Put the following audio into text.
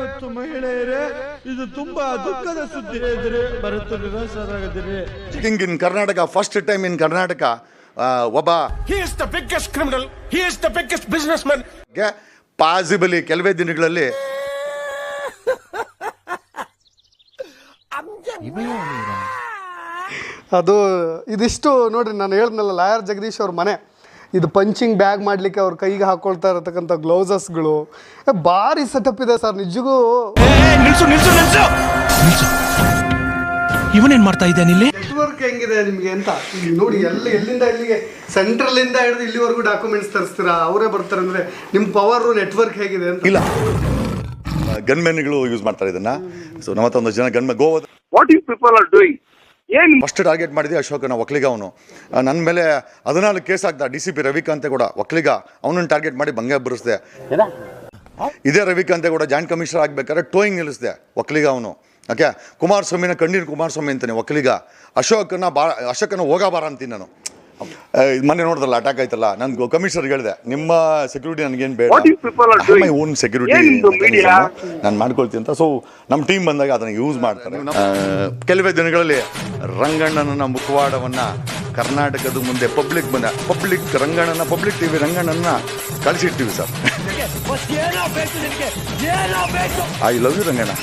ಮತ್ತು ಮಹಿಳೆಯರೇ, ಇದು ತುಂಬಾ ದುಃಖದ ಸುದ್ದಿ ಎದುರು ಬರುತ್ತ ನಿರಾಶರಾಗದಿರಿ. King in Karnataka, first time in Karnataka ಒಬ್ಬ he is the biggest criminal, he is the biggest businessman. Possibly ಕೆಲವೇ ದಿನಗಳಲ್ಲಿ ಅದು ಇದಿಷ್ಟು ನೋಡ್ರಿ, ನಾನು ಹೇಳಿದ್ನಲ್ಲ ಲಾಯರ್ ಜಗದೀಶ್ ಅವ್ರ ಮನೆ, ಇದು ಪಂಚಿಂಗ್ ಬ್ಯಾಗ್ ಮಾಡಲಿಕ್ಕೆ ಅವ್ರ ಕೈಗೆ ಹಾಕೊಳ್ತಾ ಇರತಕ್ಕಂಥ ಗ್ಲೌಸಸ್ಗಳು ಭಾರಿ ಸೆಟಪ್ ಇದೆ ಸರ್. ನಿಜಗೂ ಇವನೇನ್ ಮಾಡ್ತಾ ಇದ್ದಾನೆ ಇಲ್ಲಿ? ನೆಟ್ವರ್ಕ್ ಹೆಂಗಿದೆ ನಿಮಗೆ ಅಂತ ನೋಡಿ. ಎಲ್ಲಿಂದ ಇಲ್ಲಿಗೆ, ಸೆಂಟ್ರಲಿಂದ ಹಿಡಿದು ಇಲ್ಲಿವರೆಗೂ ಡಾಕ್ಯುಮೆಂಟ್ಸ್ ತರಿಸ್ತೀರಾ, ಅವರೇ ಬರ್ತಾರೆ ಅಂದರೆ ನಿಮ್ಮ ಪವರ್ ನೆಟ್ವರ್ಕ್ ಹೇಗಿದೆ ಅಂತ. ಇಲ್ಲ, ಗನ್ಮೆನ್ಗಳು ಯೂಸ್ ಮಾಡ್ತಾರೆ ಇದನ್ನ. ಸೊ ನಮ್ಮ ಹತ್ರ ಒಂದು ಜನ ಗನ್ಮೆನ್ ಗೋವಾದ what you people are doing. First target ಮಾಡಿದ್ವಿ ಅಶೋಕನ, ಒಕ್ಕಲಿಗ. ಅವನು ನನ್ನ ಮೇಲೆ 14 ಕೇಸ್ ಆಗ್ದ. DCP ರವಿಕಾಂತೆ ಕೂಡ ಒಕ್ಕಲಿಗ, ಅವನನ್ನು ಟಾರ್ಗೆಟ್ ಮಾಡಿ ಬಂಗೆ ಬರೆಸ್ದೆ. ಇದೇ ರವಿಕಾಂತೆ ಕೂಡ ಜಾಯಿಂಟ್ ಕಮಿಷನರ್ ಆಗ್ಬೇಕಾದ್ರೆ ಟೋಯಿಂಗ್ ನಿಲ್ಲಿಸಿದೆ, ಒಕ್ಕಲಿಗ ಅವನು. ಓಕೆ, ಕುಮಾರಸ್ವಾಮಿನ ಕಣ್ಣೀರು ಕುಮಾರಸ್ವಾಮಿ ಅಂತಾನೆ ಒಕ್ಕಲಿಗ. ಅಶೋಕನ ಹೋಗಬಾರ ಅಂತೀನಿ ನಾನು. ಮೊನ್ನೆ ನೋಡಿದ್ರಲ್ಲ ಅಟ್ಯಾಕ್ ಆಯ್ತಲ್ಲ, ನಾನು ಕಮಿಷನರ್ಗೆ ಹೇಳಿದೆ, ನಿಮ್ಮ ಸೆಕ್ಯೂರಿಟಿ ನನಗೇನು ಬೇಡ, ಮೈ ಓನ್ ಸೆಕ್ಯೂರಿಟಿ ನಾನು ಮಾಡ್ಕೊಳ್ತೀನಿ ಅಂತ. ಸೊ ನಮ್ಮ ಟೀಮ್ ಬಂದಾಗ ಅದನ್ನು ಯೂಸ್ ಮಾಡ್ತಾರೆ. ಕೆಲವೇ ದಿನಗಳಲ್ಲಿ ರಂಗಣ್ಣನ ಮುಖವಾಡವನ್ನು ಕರ್ನಾಟಕದ ಮುಂದೆ ಪಬ್ಲಿಕ್ ರಂಗಣ್ಣನ ಪಬ್ಲಿಕ್ ಟಿವಿ ರಂಗಣ್ಣನ ಕಳಿಸಿರ್ತೀವಿ sir. I love you Ranganna.